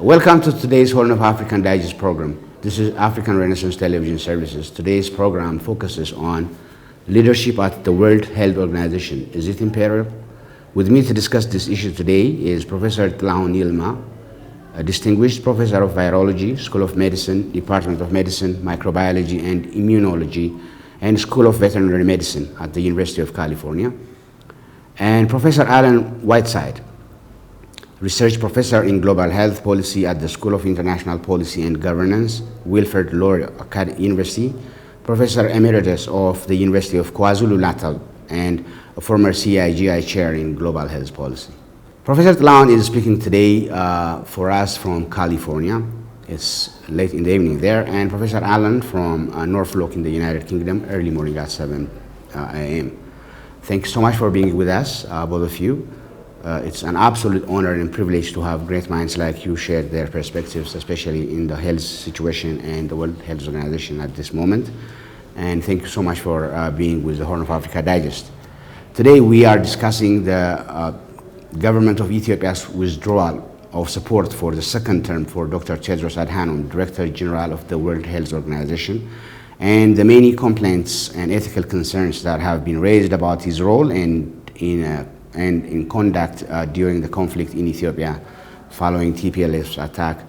Welcome to today's Horn of African Digest program. This is African Renaissance Television Services. Today's program focuses on leadership at the World Health Organization. Is it in peril? With me to discuss this issue today is Professor Tlahon Yilma, a distinguished professor of virology, School of Medicine, Department of Medicine, Microbiology and Immunology, and School of Veterinary Medicine at the University of California, and Professor Alan Whiteside, Research Professor in Global Health Policy at the School of International Policy and Governance, Wilfrid Laurier University, Professor Emeritus of the University of KwaZulu-Natal, and a former CIGI Chair in Global Health Policy. Professor Tlahon is speaking today for us from California. It's late in the evening there, and Professor Alan from Norfolk in the United Kingdom, early morning at 7 a.m. Thank you so much for being with us, both of you. It's an absolute honor and privilege to have great minds like you share their perspectives, especially in the health situation and the World Health Organization at this moment. And thank you so much for being with the Horn of Africa Digest. Today we are discussing the government of Ethiopia's withdrawal of support for the second term for Dr. Tedros Adhanom, Director General of the World Health Organization, and the many complaints and ethical concerns that have been raised about his role and in conduct during the conflict in Ethiopia following TPLF's attack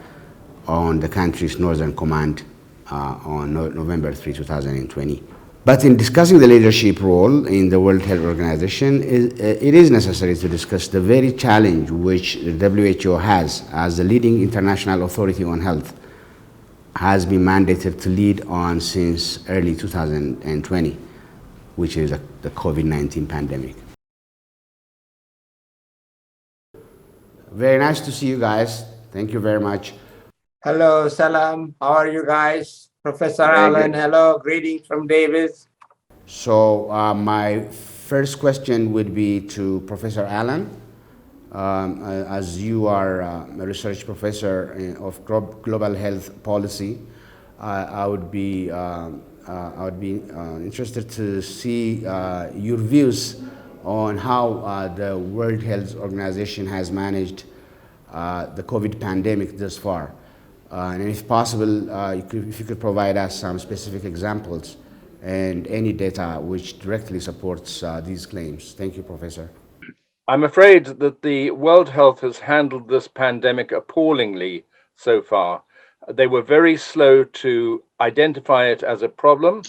on the country's northern command on November 3, 2020. But in discussing the leadership role in the World Health Organization, it is necessary to discuss the very challenge which the WHO has as the leading international authority on health has been mandated to lead on since early 2020, which is the COVID-19 pandemic. Very nice to see you guys. Thank you very much. Hello, Salam. How are you guys? Professor Alan, hello. Greetings from Davis. So my first question would be to Professor Alan. As you are a research professor of global health policy, I would be interested to see your views on how the World Health Organization has managed the COVID pandemic thus far. And if possible, if you could provide us some specific examples and any data which directly supports these claims. Thank you, Professor. I'm afraid that the World Health has handled this pandemic appallingly so far. They were very slow to identify it as a problem.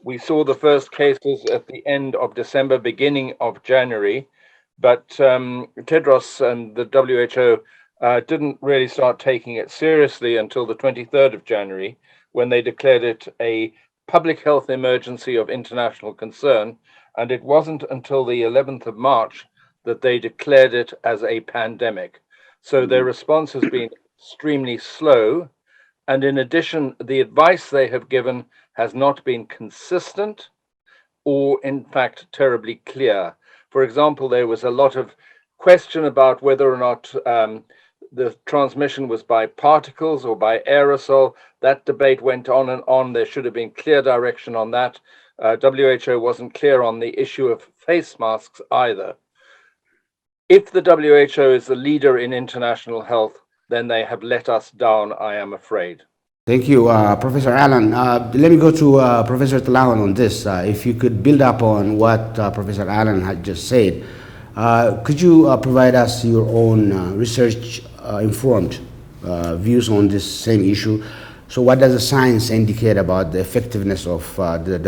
We saw the first cases at the end of December, beginning of January, but Tedros and the WHO didn't really start taking it seriously until the 23rd of January, when they declared it a public health emergency of international concern. And it wasn't until the 11th of March that they declared it as a pandemic. So their response has been extremely slow. And in addition, the advice they have given has not been consistent or, in fact, terribly clear. For example, there was a lot of question about whether or not the transmission was by particles or by aerosol. That debate went on and on. There should have been clear direction on that. WHO wasn't clear on the issue of face masks either. If the WHO is the leader in international health, then they have let us down, I am afraid. Thank you, Professor Alan. Let me go to Professor Tlahon on this. If you could build up on what Professor Alan had just said, could you provide us your own research-informed views on this same issue? So what does the science indicate about the effectiveness of the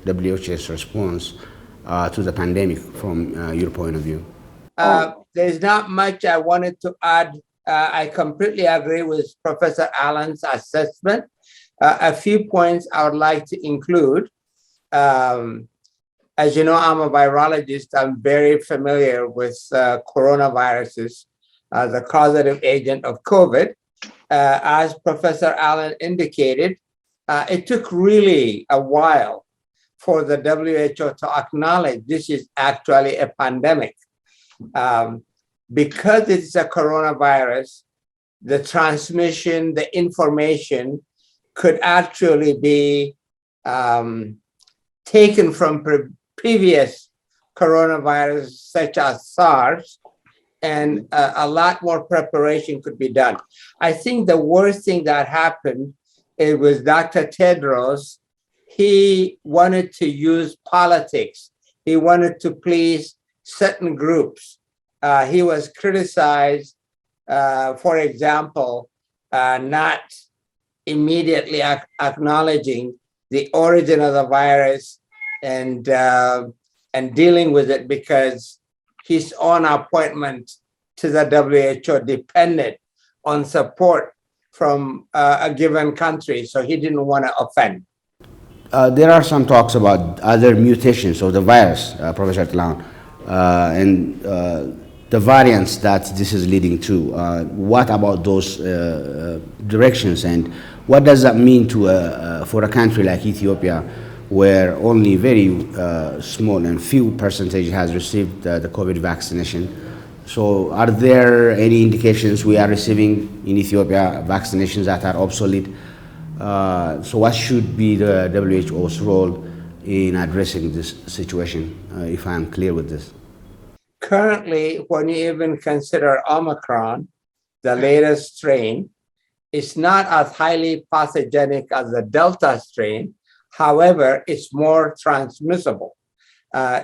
WHO's response to the pandemic from your point of view? There's not much I wanted to add. I completely agree with Professor Allen's assessment. A few points I would like to include. As you know, I'm a virologist. I'm very familiar with coronaviruses as a causative agent of COVID. As Professor Allen indicated, it took really a while for the WHO to acknowledge this is actually a pandemic. Because it's a coronavirus, the transmission, the information could actually be taken from previous coronaviruses such as SARS and a lot more preparation could be done. I think the worst thing that happened, it was Dr. Tedros. He wanted to use politics. He wanted to please certain groups. He was criticized, for example, not immediately acknowledging the origin of the virus and dealing with it because his own appointment to the WHO depended on support from a given country, so he didn't want to offend. There are some talks about other mutations of the virus, Professor Tlan, and the variants that this is leading to. What about those directions, and what does that mean to for a country like Ethiopia, where only very small and few percentage has received the COVID vaccination? So, are there any indications we are receiving in Ethiopia vaccinations that are obsolete? So what should be the WHO's role in addressing this situation, if I'm clear with this? Currently, when you even consider Omicron, the latest strain, it's not as highly pathogenic as the Delta strain. However, it's more transmissible.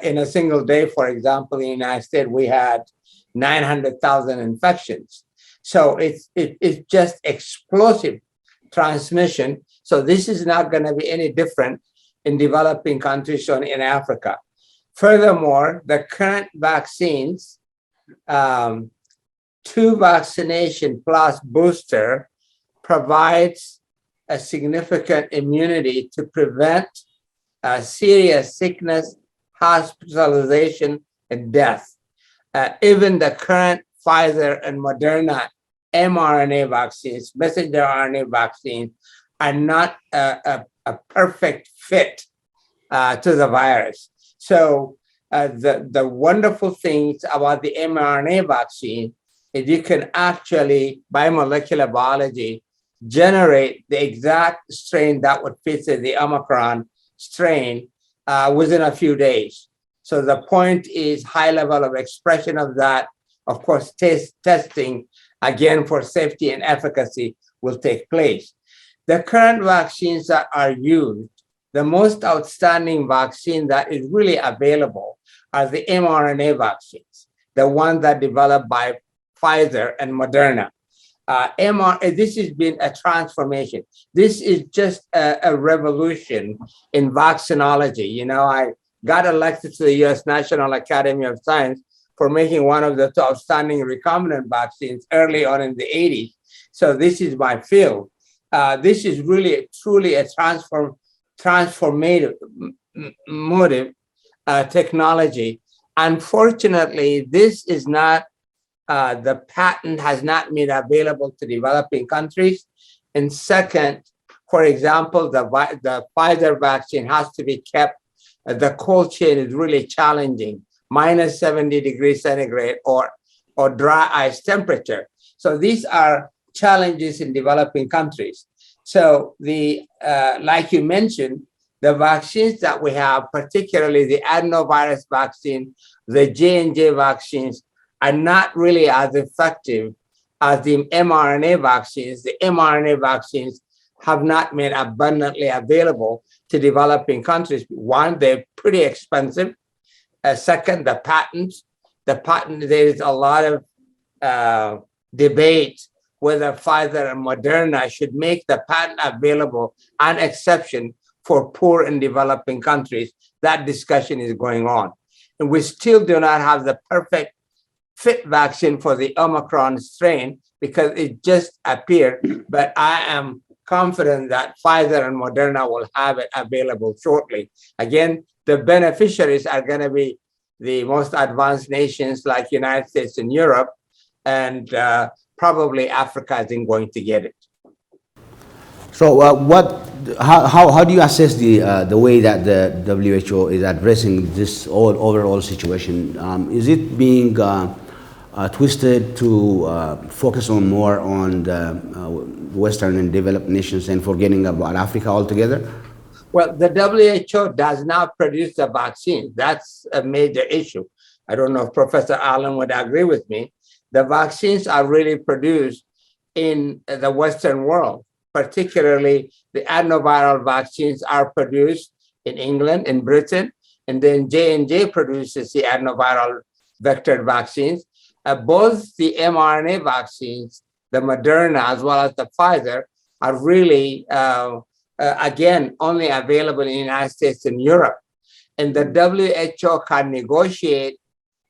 In a single day, for example, in the United States, we had 900,000 infections. So it's just explosive transmission. So this is not going to be any different in developing countries or in Africa. Furthermore, the current vaccines, 2 vaccination plus booster provides a significant immunity to prevent serious sickness, hospitalization, and death. Even the current Pfizer and Moderna mRNA vaccines, messenger RNA vaccines, are not a perfect fit to the virus. So the wonderful things about the mRNA vaccine is you can actually, by molecular biology, generate the exact strain that would fit the Omicron strain within a few days. So the point is high level of expression of that. Of course, testing, again, for safety and efficacy will take place. The current vaccines that are used, the most outstanding vaccine that is really available are the mRNA vaccines, the ones that developed by Pfizer and Moderna. This has been a transformation. This is just a revolution in vaccinology. You know, I got elected to the U.S. National Academy of Science for making one of the 2 outstanding recombinant vaccines early on in the 80s. So this is my field. This is really, truly a transformative technology. Unfortunately, this is not, the patent has not been available to developing countries. And second, for example, the Pfizer vaccine has to be kept, the cold chain is really challenging, minus 70 degrees centigrade or dry ice temperature. So these are challenges in developing countries. So like you mentioned, the vaccines that we have, particularly the adenovirus vaccine, the J&J vaccines, are not really as effective as the mRNA vaccines. The mRNA vaccines have not been abundantly available to developing countries. One, they're pretty expensive. Second, the patent, there is a lot of debate whether Pfizer and Moderna should make the patent available an exception for poor and developing countries. That discussion is going on. And we still do not have the perfect fit vaccine for the Omicron strain because it just appeared, but I am confident that Pfizer and Moderna will have it available shortly. Again, the beneficiaries are going to be the most advanced nations like United States and Europe, and probably Africa isn't going to get it. So, how do you assess the way that the WHO is addressing this overall situation? Is it being twisted to focus on more on the Western and developed nations and forgetting about Africa altogether? Well, the WHO does not produce the vaccine. That's a major issue. I don't know if Professor Allen would agree with me. the vaccines are really produced in the Western world. Particularly, the adenoviral vaccines are produced in England, in Britain, and then J&J produces the adenoviral vector vaccines. Both the mRNA vaccines, the Moderna as well as the Pfizer, are really, again, only available in the United States and Europe. And the WHO can negotiate,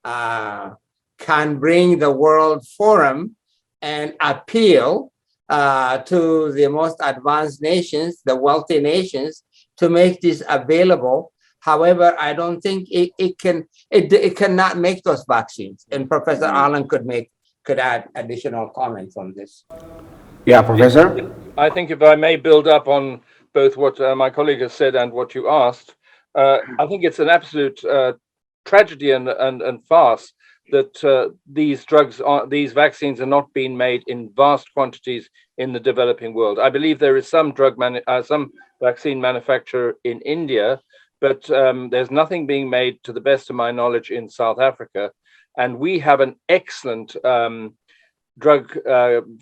can bring the World Forum and appeal to the most advanced nations, the wealthy nations, to make this available. However, I don't think it cannot make those vaccines. And Professor Allen could add additional comments on this. Yeah, Professor? I think if I may build up on both what my colleague has said and what you asked, I think it's an absolute tragedy and farce that these vaccines are not being made in vast quantities in the developing world. I believe there is some some vaccine manufacturer in India, but there's nothing being made, to the best of my knowledge, in South Africa. And we have an excellent drug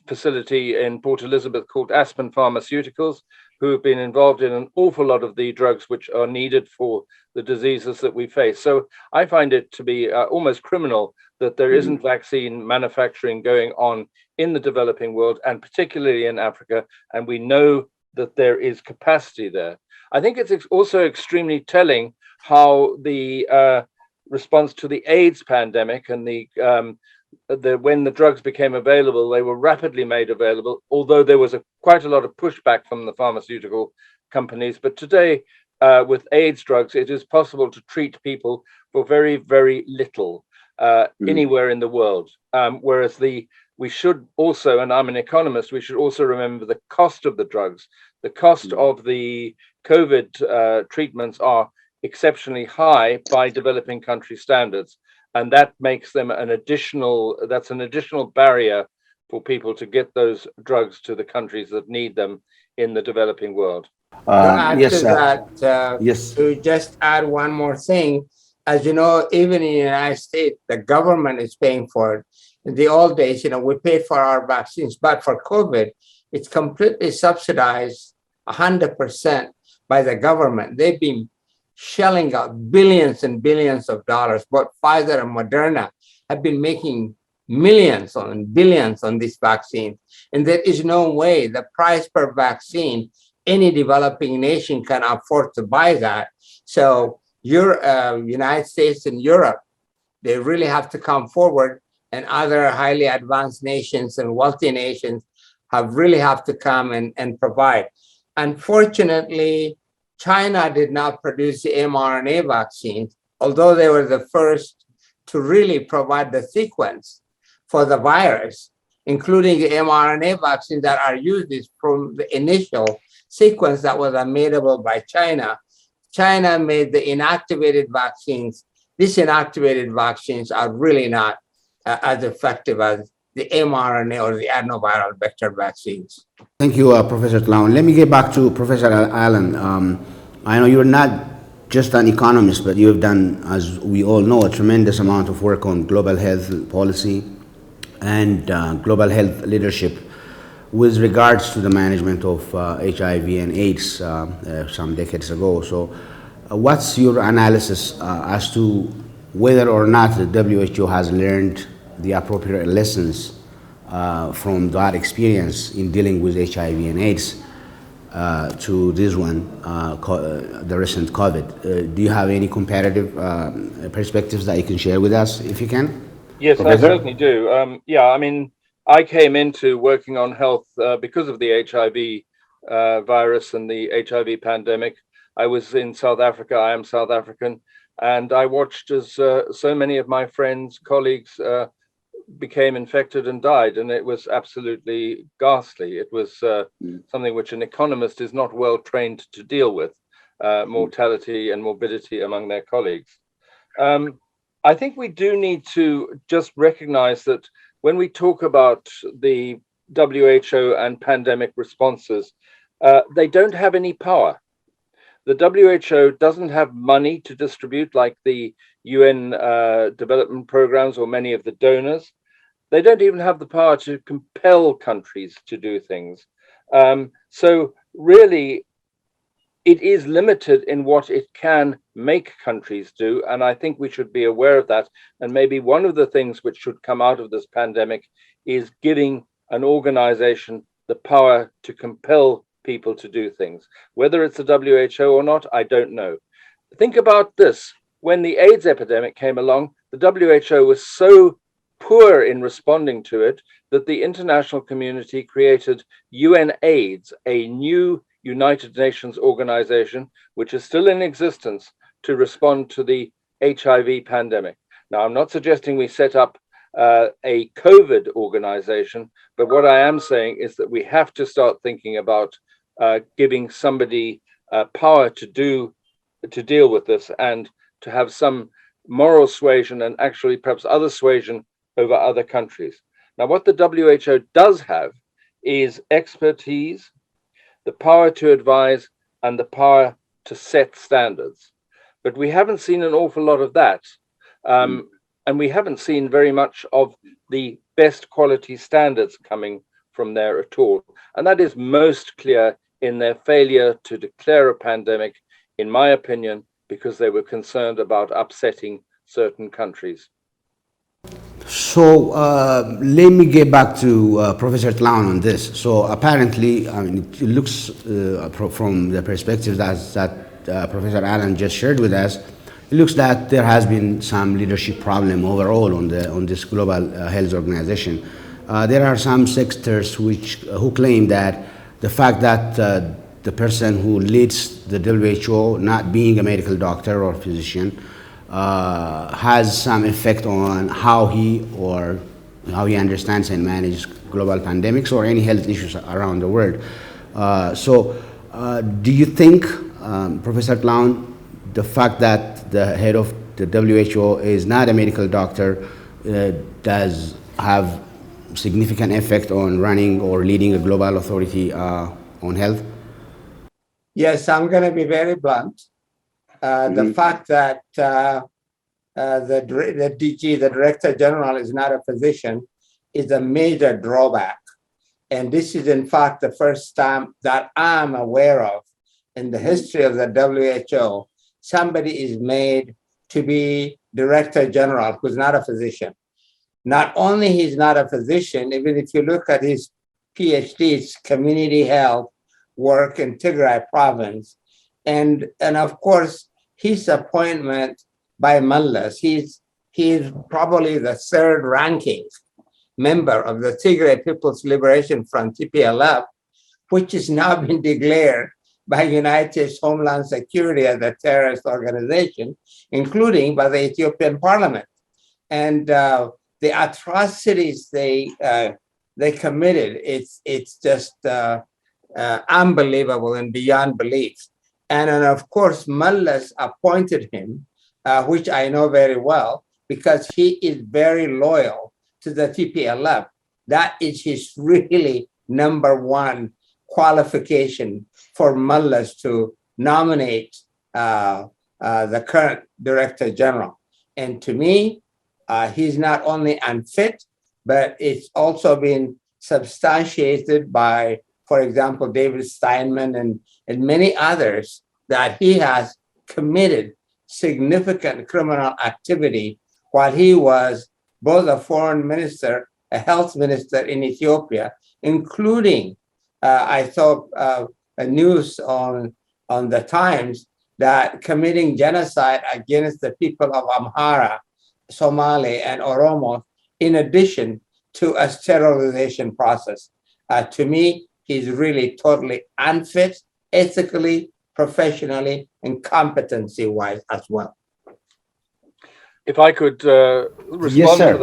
facility in Port Elizabeth called Aspen Pharmaceuticals, who have been involved in an awful lot of the drugs which are needed for the diseases that we face. So I find it to be almost criminal that there isn't vaccine manufacturing going on in the developing world, and particularly in Africa, and we know that there is capacity there. I think it's also extremely telling how the response to the AIDS pandemic and when the drugs became available, they were rapidly made available, although there was quite a lot of pushback from the pharmaceutical companies. But today, with AIDS drugs, it is possible to treat people for very, very little anywhere in the world. Whereas we should also, and I'm an economist, we should also remember the cost of the drugs. The cost of the COVID treatments are exceptionally high by developing country standards. And that makes them an additional barrier for people to get those drugs to the countries that need them in the developing world. Yes, yes. To just add one more thing, as you know, even in the United States, the government is paying for it. In the old days, we paid for our vaccines, but for COVID, it's completely subsidized 100% by the government. They've been shelling out billions and billions of dollars. Both Pfizer and Moderna have been making millions and billions on this vaccine. And there is no way the price per vaccine, any developing nation can afford to buy that. So United States and Europe, they really have to come forward, and other highly advanced nations and wealthy nations really have to come and provide. Unfortunately, China did not produce the mRNA vaccines, although they were the first to really provide the sequence for the virus, including the mRNA vaccines that are used from the initial sequence that was available by China. China made the inactivated vaccines. These inactivated vaccines are really not as effective as the mRNA or the adenoviral vector vaccines. Thank you, Professor Tlawan. Let me get back to Professor Allen. I know you're not just an economist, but you have done, as we all know, a tremendous amount of work on global health policy and global health leadership with regards to the management of HIV and AIDS some decades ago. So what's your analysis as to whether or not the WHO has learned the appropriate lessons from that experience in dealing with HIV and AIDS to this one, the recent COVID? Do you have any comparative perspectives that you can share with us, if you can? Yes, Professor? I certainly do. Yeah, I mean, I came into working on health because of the HIV virus and the HIV pandemic. I was in South Africa. I am South African. And I watched as so many of my friends, colleagues, became infected and died, and it was absolutely ghastly. It was something which an economist is not well trained to deal with, mortality and morbidity among their colleagues. I think we do need to just recognize that when we talk about the WHO and pandemic responses, they don't have any power. The WHO doesn't have money to distribute like the UN development programs or many of the donors. They don't even have the power to compel countries to do things. So really, it is limited in what it can make countries do. And I think we should be aware of that. And maybe one of the things which should come out of this pandemic is giving an organization the power to compel people to do things. Whether it's the WHO or not, I don't know. Think about this. When the AIDS epidemic came along, the WHO was so poor in responding to it that the international community created UNAIDS, a new United Nations organization, which is still in existence to respond to the HIV pandemic. Now, I'm not suggesting we set up a COVID organization, but what I am saying is that we have to start thinking about giving somebody power to deal with this and to have some moral suasion and actually perhaps other suasion over other countries. Now, what the WHO does have is expertise, the power to advise, and the power to set standards. But we haven't seen an awful lot of that. And we haven't seen very much of the best quality standards coming from there at all. And that is most clear in their failure to declare a pandemic, in my opinion, because they were concerned about upsetting certain countries. So let me get back to Professor Tlaun on this. So apparently, I mean, it looks from the perspective that Professor Allen just shared with us, it looks that there has been some leadership problem overall on this global health organization. There are some sectors who claim that the fact that the person who leads the WHO, not being a medical doctor or physician, has some effect on how he understands and manages global pandemics or any health issues around the world. Do you think, Professor Tlaun, the fact that the head of the WHO is not a medical doctor does have significant effect on running or leading a global authority on health? Yes, I'm going to be very blunt. The fact that the DG, the Director General, is not a physician is a major drawback. And this is, in fact, the first time that I'm aware of in the history of the WHO, somebody is made to be Director General who's not a physician. Not only he's not a physician, even if you look at his PhD, it's community health work in Tigray province. And of course, his appointment by Mallas, he's probably the third ranking member of the Tigray People's Liberation Front, TPLF, which has now been declared by United States Homeland Security as a terrorist organization, including by the Ethiopian parliament. And the atrocities they committed, it's just unbelievable and beyond belief. And of course, Mallas appointed him, which I know very well, because he is very loyal to the TPLF. That is his really number one qualification for Mallas to nominate the current Director General. And to me, he's not only unfit, but it's also been substantiated by, for example, David Steinman and many others, that he has committed significant criminal activity while he was both a foreign minister, a health minister in Ethiopia, including, I saw a news on the Times that committing genocide against the people of Amhara, Somali, and Oromo, in addition to a sterilization process. To me, he's really totally unfit, ethically, professionally, and competency-wise as well. If I could respond to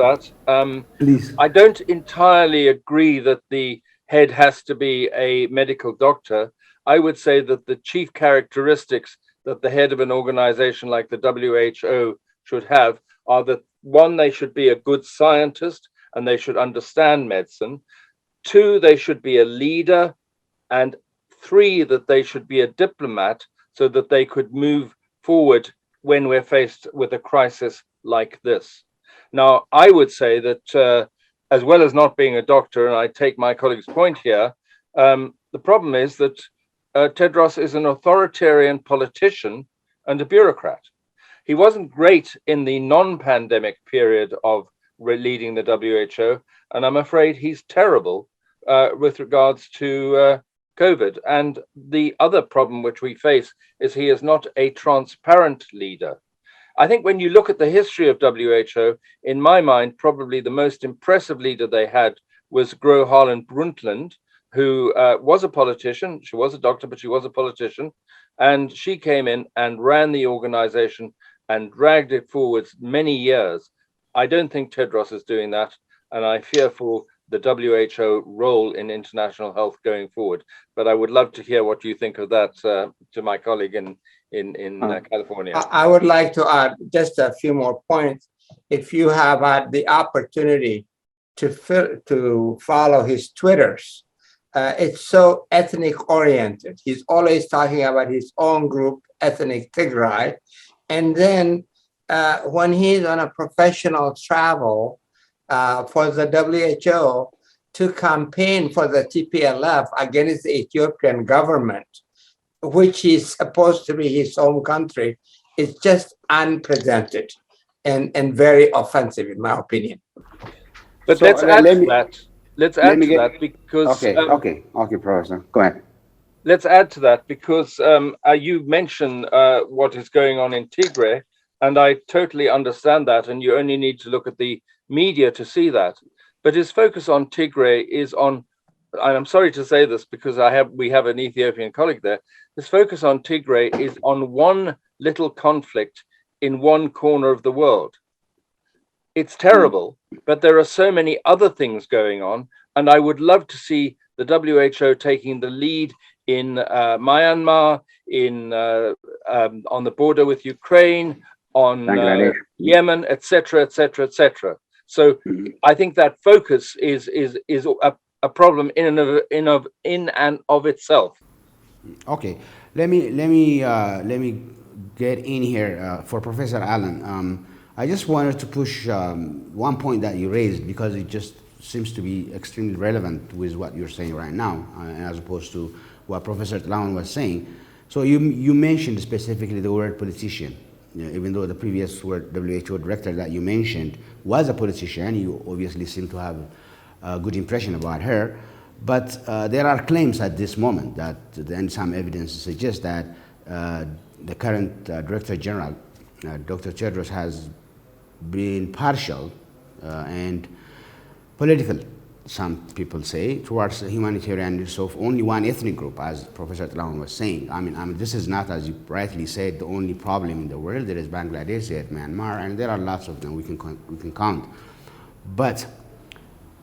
that, Please. I don't entirely agree that the head has to be a medical doctor. I would say that the chief characteristics that the head of an organization like the WHO should have are that, one, they should be a good scientist and they should understand medicine. Two, they should be a leader. And three, that they should be a diplomat so that they could move forward when we're faced with a crisis like this. Now, I would say that as well as not being a doctor, and I take my colleague's point here, the problem is that Tedros is an authoritarian politician and a bureaucrat. He wasn't great in the non-pandemic period of leading the WHO, and I'm afraid he's terrible with regards to COVID. And the other problem which we face is he is not a transparent leader. I think when you look at the history of WHO, in my mind, probably the most impressive leader they had was Gro Harlem Brundtland, who was a politician. She was a doctor, but she was a politician. And she came in and ran the organization and dragged it forwards many years. I don't think Tedros is doing that. And I fear for the WHO role in international health going forward. But I would love to hear what you think of that to my colleague in California. I would like to add just a few more points. If you have had the opportunity to follow his Twitters, it's so ethnic oriented. He's always talking about his own group, ethnic Tigray. And then when he's on a professional travel for the WHO to campaign for the TPLF against the Ethiopian government, which is supposed to be his home country, is just unprecedented and very offensive, in my opinion. But so, let's add to that. Let's add to that because okay, Professor, go ahead. Let's add to that because you mentioned what is going on in Tigray, and I totally understand that, and you only need to look at the media to see that. But his focus on Tigray is on, and I'm sorry to say this because we have an Ethiopian colleague there. His focus on Tigray is on one little conflict in one corner of the world. It's terrible, but there are so many other things going on, and I would love to see the WHO taking the lead in Myanmar, on the border with Ukraine, on Yemen, etc., etc., etc. So I think that focus is a problem in and of itself. Okay, let me get in here for Professor Allen. I just wanted to push one point that you raised because it just seems to be extremely relevant with what you're saying right now, as opposed to what Professor Tlawan was saying. So you mentioned specifically the word politician, even though the previous WHO director that you mentioned was a politician. You obviously seem to have a good impression about her. But there are claims at this moment that, and some evidence suggests that the current Director General, Dr. Tedros, has been partial and political, some people say, towards the humanitarian use of only one ethnic group, as Professor Tlawan was saying. I mean, this is not, as you rightly said, the only problem in the world. There is Bangladesh, there is Myanmar, and there are lots of them we can count. But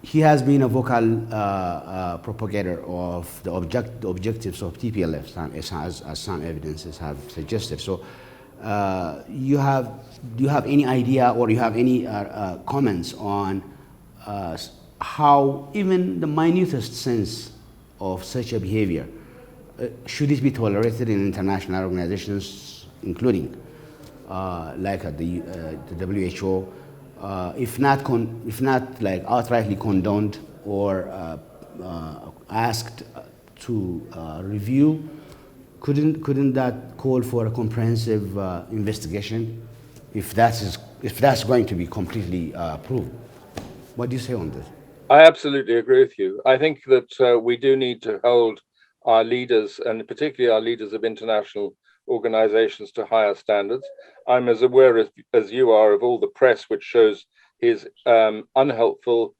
he has been a vocal propagator of the objectives of TPLF, as some evidences have suggested. So, do you have any idea, or you have any comments on how even the minutest sense of such a behavior should it be tolerated in international organizations, including like the WHO? If not like outrightly condoned or asked to review, couldn't that call for a comprehensive investigation if that's going to be completely proved? What do you say on this? I absolutely agree with you. I think that we do need to hold our leaders, and particularly our leaders of international organizations, to higher standards. I'm as aware as you are of all the press which shows his unhelpful,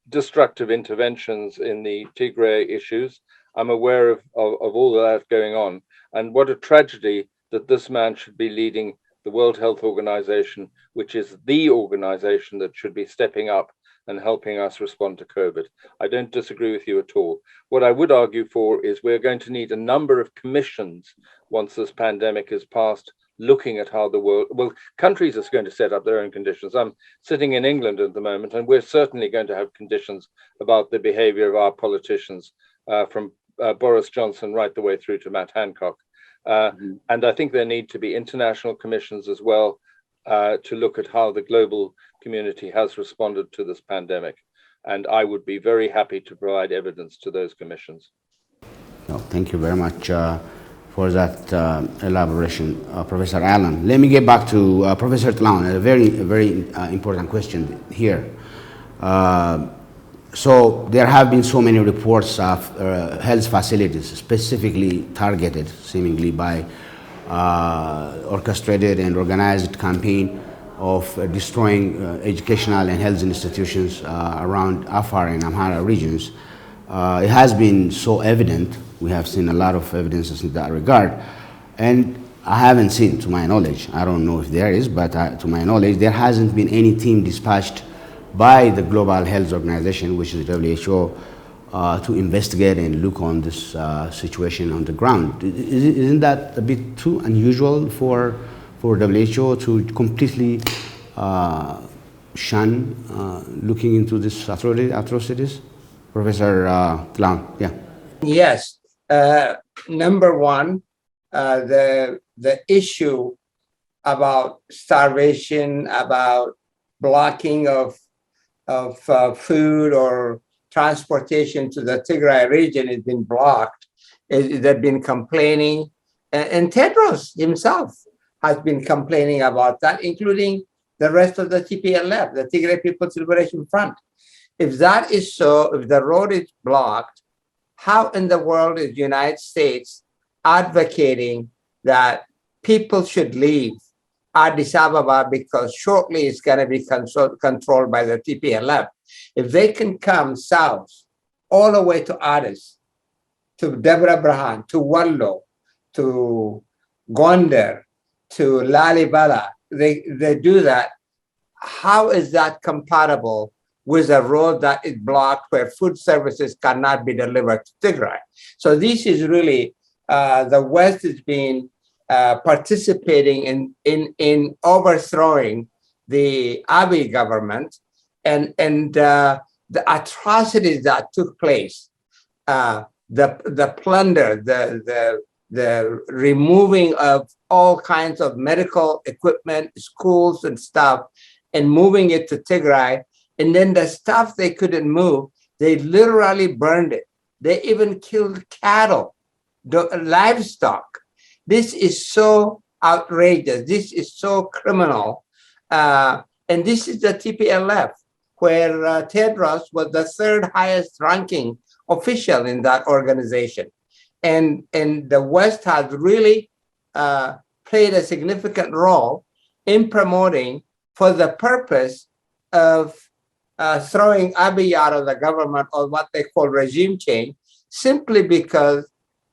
destructive interventions in the Tigray issues. I'm aware of all of that going on. And what a tragedy that this man should be leading the World Health Organization, which is the organization that should be stepping up and helping us respond to COVID. I don't disagree with you at all. What I would argue for is we're going to need a number of commissions once this pandemic is past, looking at how the world, well, countries are going to set up their own conditions. I'm sitting in England at the moment, and we're certainly going to have conditions about the behavior of our politicians, from Boris Johnson right the way through to Matt Hancock. And I think there need to be international commissions as well to look at how the global community has responded to this pandemic. and I would be very happy to provide evidence to those commissions. No, thank you very much for that elaboration, Professor Allen. Let me get back to Professor Tlaun, a very important question here. So there have been so many reports of health facilities specifically targeted, seemingly by orchestrated and organized campaign of destroying educational and health institutions around Afar and Amhara regions. It has been so evident. We have seen a lot of evidences in that regard. And I haven't seen, to my knowledge, I don't know if there is, but to my knowledge, there hasn't been any team dispatched by the Global Health Organization, which is the WHO, to investigate and look on this situation on the ground. Isn't that a bit too unusual for WHO to completely shun looking into these atrocities? Professor Tlaun, yeah. Yes. Number one, the issue about starvation, about blocking of food or transportation to the Tigray region has been blocked. They've been complaining, and Tedros himself has been complaining about that, including the rest of the TPLF, the Tigray People's Liberation Front. If that is so, if the road is blocked, how in the world is the United States advocating that people should leave Addis Ababa because shortly it's going to be controlled by the TPLF? If they can come south all the way to Addis, to Debre Birhan, to Wallo, to Gondar, to Lalibela, they do that. How is that compatible with a road that is blocked where food services cannot be delivered to Tigray? So this is really, the West has been participating in overthrowing the Abiy government and the atrocities that took place, the plunder, the removing of all kinds of medical equipment, schools and stuff, and moving it to Tigray. And then the stuff they couldn't move, they literally burned it. They even killed cattle, livestock. This is so outrageous. This is so criminal. And this is the TPLF, where Tedros was the third highest ranking official in that organization. And the West has really played a significant role in promoting for the purpose of throwing Abiy out of the government, or what they call regime change, simply because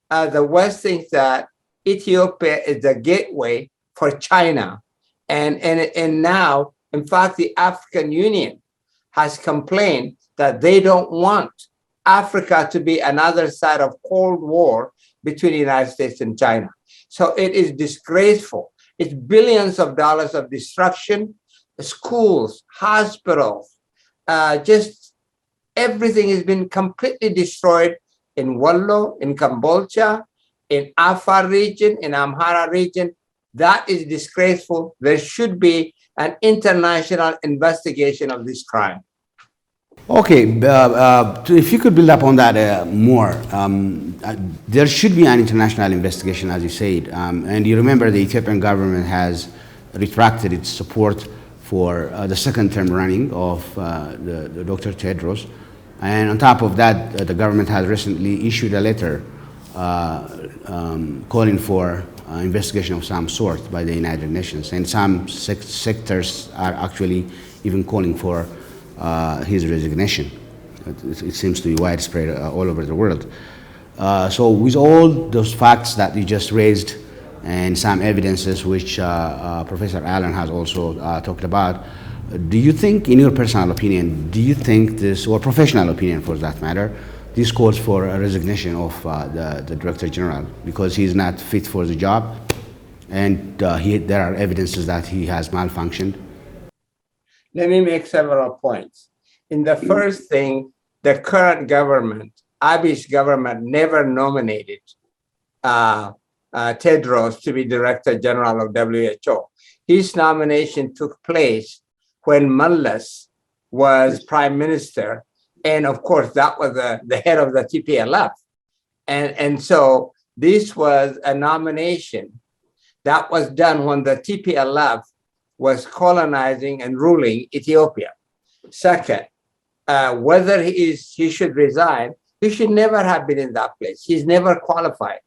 the West thinks that Ethiopia is the gateway for China. And now, in fact, the African Union has complained that they don't want Africa to be another side of Cold War between the United States and China. So it is disgraceful. It's billions of dollars of destruction, schools, hospitals, just everything has been completely destroyed in Wallo, in Kambolcha, in Afar region, in Amhara region. That is disgraceful. There should be an international investigation of this crime. Okay, if you could build up on that more, there should be an international investigation, as you said. And you remember the Ethiopian government has retracted its support for the second term running of the Dr. Tedros. And on top of that, the government has recently issued a letter calling for investigation of some sort by the United Nations. And some sectors are actually even calling for his resignation. It seems to be widespread all over the world. So with all those facts that you just raised and some evidences which Professor Allen has also talked about, do you think, in your personal opinion, do you think this, or professional opinion for that matter, this calls for a resignation of the Director General because he's not fit for the job and there are evidences that he has malfunctioned? Let me make several points. In the first thing, the current government, Abiy's government, never nominated Tedros to be Director General of WHO. His nomination took place when Mallas was Prime Minister, And of course, that was the head of the TPLF. And so this was a nomination that was done when the TPLF was colonizing and ruling Ethiopia. Second, whether he should resign, he should never have been in that place. He's never qualified.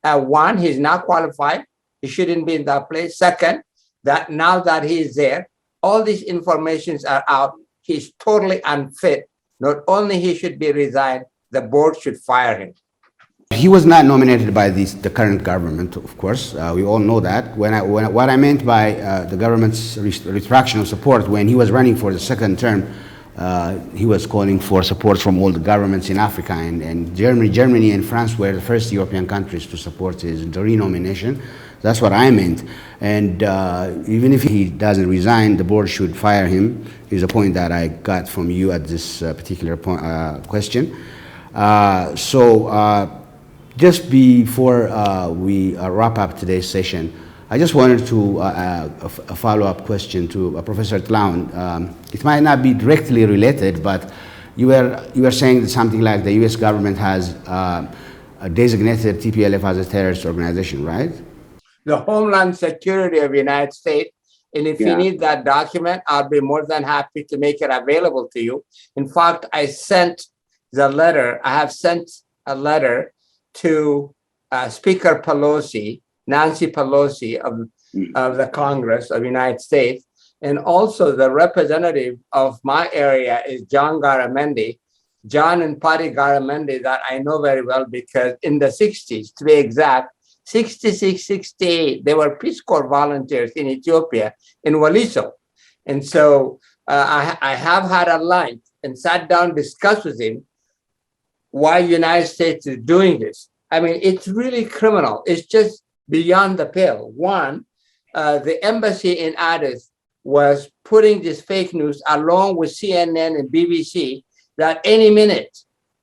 One, he's not qualified. He shouldn't be in that place. Second, that now that he is there, all these informations are out. He's totally unfit. Not only he should be resigned, the board should fire him. He was not nominated by the current government, of course. We all know that. What I meant by the government's retraction of support, when he was running for the second term, he was calling for support from all the governments in Africa, and Germany and France were the first European countries to support the renomination. That's what I meant. And even if he doesn't resign, the board should fire him, is a point that I got from you at this particular question. Just before we wrap up today's session, I just wanted to a follow-up question to Professor Tlaun. It might not be directly related, but you were saying that something like the U.S. government has designated TPLF as a terrorist organization, right? The Homeland Security of the United States. And if you need that document, I'll be more than happy to make it available to you. In fact, I have sent a letter to Speaker Pelosi, Nancy Pelosi of the Congress of the United States. And also the representative of my area is John and Patty Garamendi, that I know very well because in the 60s, to be exact, 66, 68, they were Peace Corps volunteers in Ethiopia, in Waliso. And so I have had a lunch and sat down, discussed with him why the United States is doing this. I mean, it's really criminal. It's just beyond the pale. One, the embassy in Addis was putting this fake news along with CNN and BBC that any minute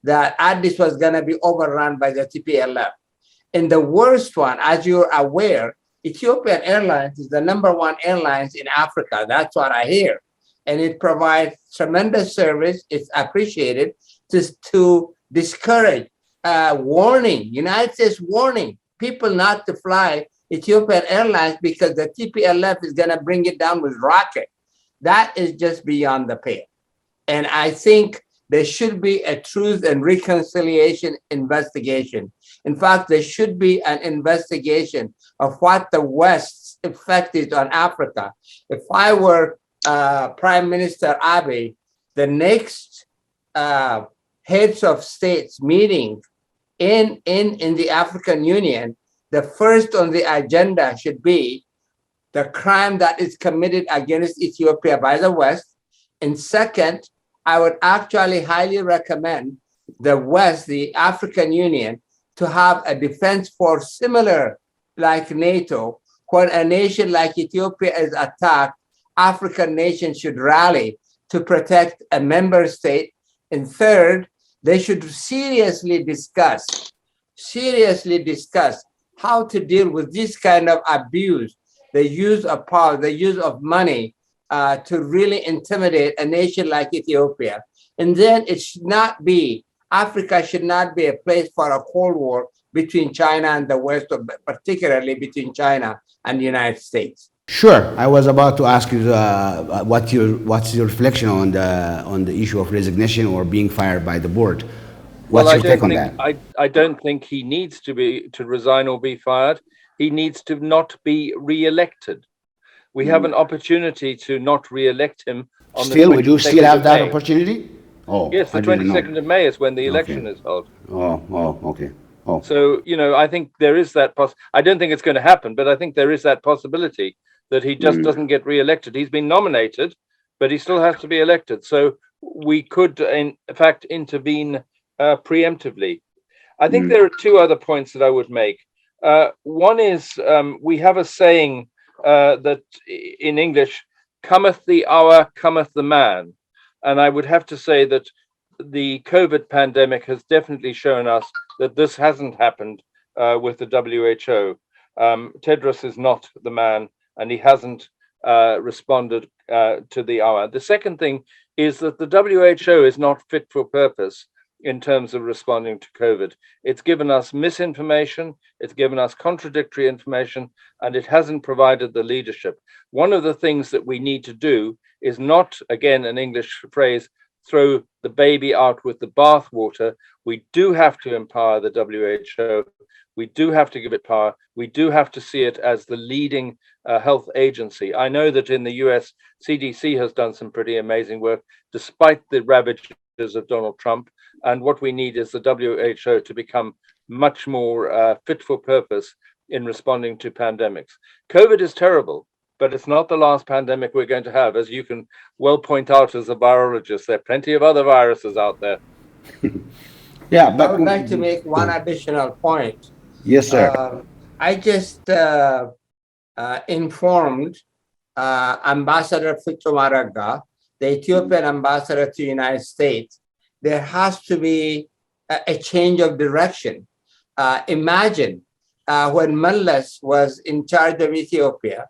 that Addis was going to be overrun by the TPLF. And the worst one, as you're aware, Ethiopian Airlines is the #1 airlines in Africa. That's what I hear. And it provides tremendous service. It's appreciated to discourage, United States warning people not to fly Ethiopian Airlines because the TPLF is going to bring it down with rocket. That is just beyond the pale. And I think there should be a truth and reconciliation investigation. In fact, there should be an investigation of what the West's effect is on Africa. If I were Prime Minister Abiy, the next heads of states meeting in the African Union, the first on the agenda should be the crime that is committed against Ethiopia by the West. And second, I would actually highly recommend the West, the African Union, to have a defense force similar like NATO. When a nation like Ethiopia is attacked, African nations should rally to protect a member state. And third, they should seriously discuss how to deal with this kind of abuse, the use of power, the use of money to really intimidate a nation like Ethiopia. And then Africa should not be a place for a Cold War between China and the West, or particularly between China and the United States. Sure. I was about to ask you what's your reflection on the issue of resignation or being fired by the board. What's your take on that? I don't think he needs to resign or be fired. He needs to not be re-elected. We have an opportunity to not re-elect him on the 22nd of May. We do still have that opportunity? Oh, yes, the 22nd of May is when the election is held. Okay. Oh. So, I think there is that I don't think it's going to happen, but I think there is that possibility that he just doesn't get re-elected. He's been nominated, but he still has to be elected. So we could, in fact, intervene preemptively. I think there are two other points that I would make. One is we have a saying that in English, cometh the hour, cometh the man. And I would have to say that the COVID pandemic has definitely shown us that this hasn't happened with the WHO. Tedros is not the man, and he hasn't responded to the hour. The second thing is that the WHO is not fit for purpose in terms of responding to COVID. It's given us misinformation, it's given us contradictory information, and it hasn't provided the leadership. One of the things that we need to do is not, again, an English phrase, throw the baby out with the bathwater. We do have to empower the WHO. We do have to give it power. We do have to see it as the leading health agency. I know that in the US, CDC has done some pretty amazing work, despite the ravages of Donald Trump. And what we need is the WHO to become much more fit for purpose in responding to pandemics. COVID is terrible, but it's not the last pandemic we're going to have. As you can well point out as a virologist, there are plenty of other viruses out there. Yeah, I but would like to make one additional point. yes, sir. I just informed Ambassador Fitumaraga, the Ethiopian ambassador to the United States, there has to be a change of direction. Imagine when Mallas was in charge of Ethiopia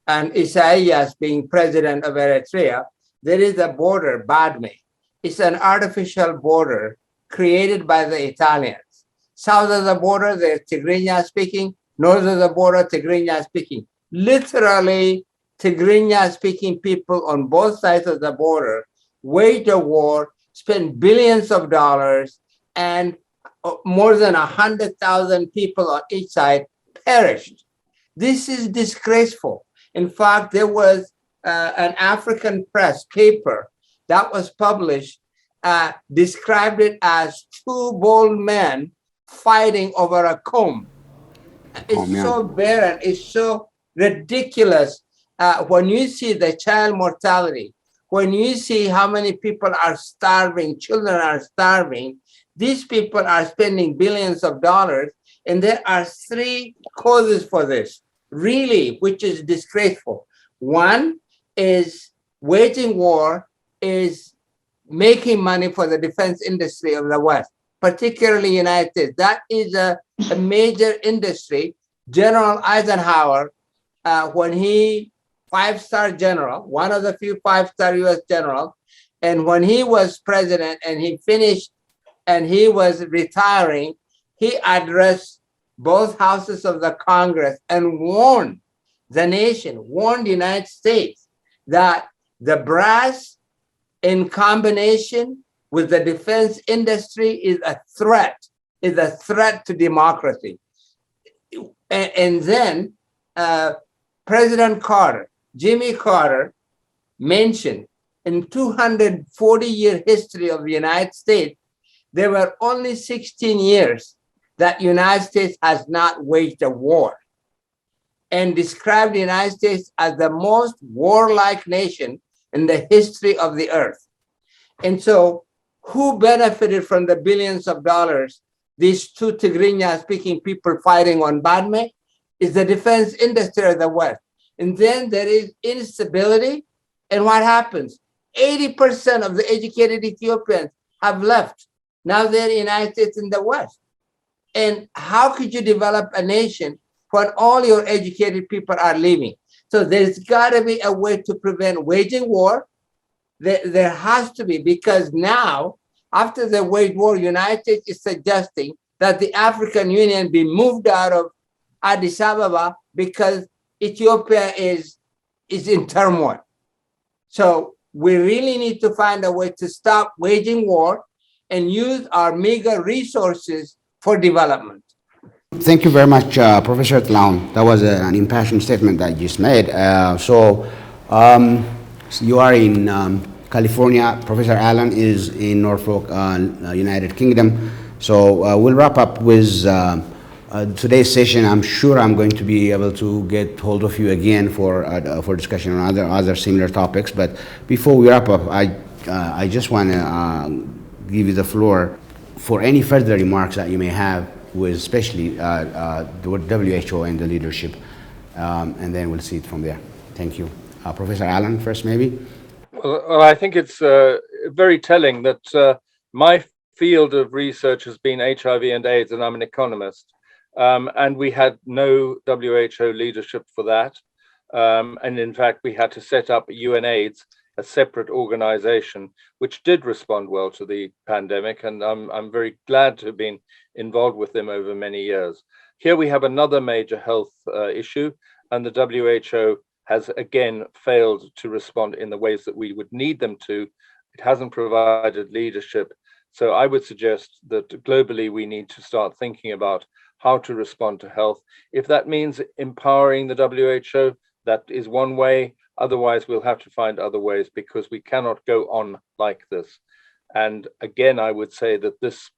and Isaias being president of Eritrea, there is a border, Badme. It's an artificial border created by the Italians. South of the border, they're Tigrinya speaking. North of the border, Tigrinya speaking. Literally, Tigrinya speaking people on both sides of the border wage a war, spend billions of dollars, and more than 100,000 people on each side perished. This is disgraceful. In fact, there was an African press paper that was published, described it as two bold men fighting over a comb. It's so barren, it's so ridiculous. When you see the child mortality, when you see how many people are starving, children are starving, these people are spending billions of dollars, and there are three causes for this, really, which is disgraceful. One is waging war is making money for the defense industry of the West, particularly United States. That is a major industry. General Eisenhower, when he, five-star general, one of the few five-star US generals, and when he was president and he finished and he was retiring, he addressed both houses of the Congress and warned the nation, warned the United States that the brass in combination with the defense industry is a threat to democracy. And then President Carter, Jimmy Carter, mentioned in 240-year history of the United States, there were only 16 years that the United States has not waged a war, and described the United States as the most warlike nation in the history of the earth. And so who benefited from the billions of dollars these two Tigrinya speaking people fighting on Badme? Is the defense industry of the West. And then there is instability. And what happens? 80% of the educated Ethiopians have left. Now they're in the United States in the West. And how could you develop a nation when all your educated people are leaving? So there's got to be a way to prevent waging war. There has to be, because now, after the wage war, United States is suggesting that the African Union be moved out of Addis Ababa because Ethiopia is in turmoil. So we really need to find a way to stop waging war and use our meager resources for development. Thank you very much, Professor Tlaun. That was an impassioned statement that you just made. So you are in California. Professor Allen is in Norfolk, United Kingdom. So we'll wrap up with today's session. I'm sure I'm going to be able to get hold of you again for discussion on other similar topics. But before we wrap up, I just want to give you the floor for any further remarks that you may have, with especially the WHO and the leadership, and then we'll see it from there. Thank you. Professor Allen first, maybe? Well, I think it's very telling that my field of research has been HIV and AIDS, and I'm an economist, and we had no WHO leadership for that. And in fact, we had to set up UNAIDS a separate organization which did respond well to the pandemic, and I'm very glad to have been involved with them over many years. Here we have another major health issue, and the WHO has again failed to respond in the ways that we would need them to. It hasn't provided leadership. So I would suggest that globally we need to start thinking about how to respond to health. If that means empowering the WHO, that is one way. Otherwise, we'll have to find other ways, because we cannot go on like this. And again, I would say that this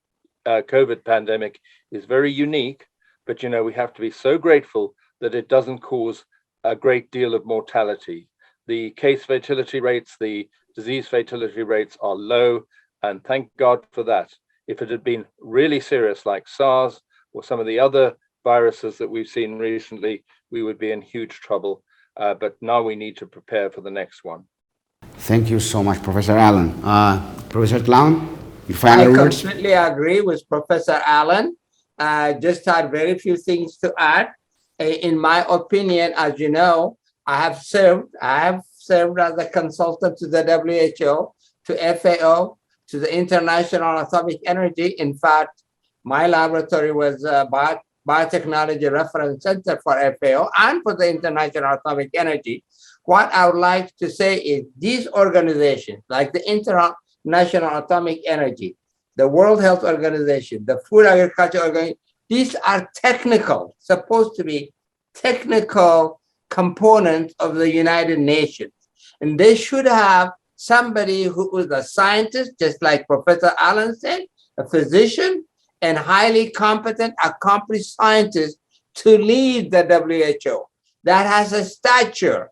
COVID pandemic is very unique, but we have to be so grateful that it doesn't cause a great deal of mortality. The case fatality rates, the disease fatality rates are low, and thank God for that. If it had been really serious like SARS or some of the other viruses that we've seen recently, we would be in huge trouble. But now we need to prepare for the next one. Thank you so much, Professor Allen. Professor Tlaun, your final words? I completely agree with Professor Allen. Just had very few things to add. In my opinion, as you know, I have served as a consultant to the WHO, to FAO, to the International Atomic Energy. In fact, my laboratory was Biotechnology Reference Center for FAO and for the International Atomic Energy. What I would like to say is these organizations, like the International Atomic Energy, the World Health Organization, the Food Agriculture Organization, these are technical, supposed to be technical components of the United Nations. And they should have somebody who is a scientist, just like Professor Allen said, a physician, and highly competent, accomplished scientist to lead the WHO that has a stature,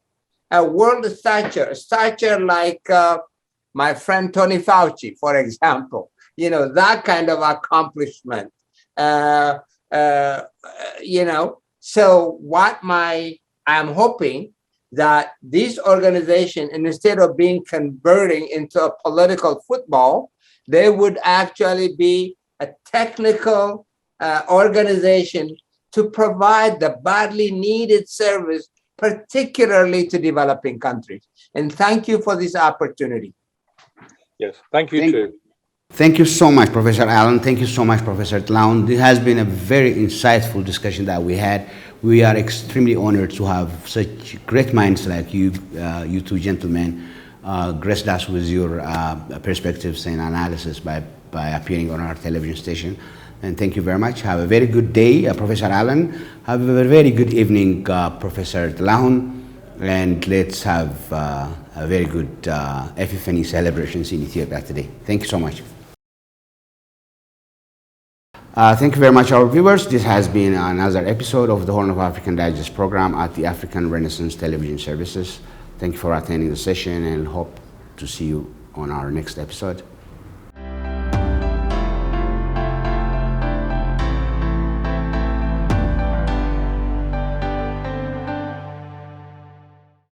a world stature, a stature like my friend Tony Fauci, for example, that kind of accomplishment. So I'm hoping that this organization, instead of being converting into a political football, they would actually be a technical organization to provide the badly needed service, particularly to developing countries. And thank you for this opportunity. Yes, thank you too. Thank you so much, Professor Allen. Thank you so much, Professor Tlaun. This has been a very insightful discussion that we had. We are extremely honored to have such great minds like you, you two gentlemen, graced us with your perspectives and analysis by appearing on our television station. And thank you very much. Have a very good day, Professor Allen. Have a very good evening, Professor Tlaun. And let's have a very good Epiphany celebrations in Ethiopia today. Thank you so much. Thank you very much, our viewers. This has been another episode of the Horn of African Digest program at the African Renaissance Television Services. Thank you for attending the session and hope to see you on our next episode.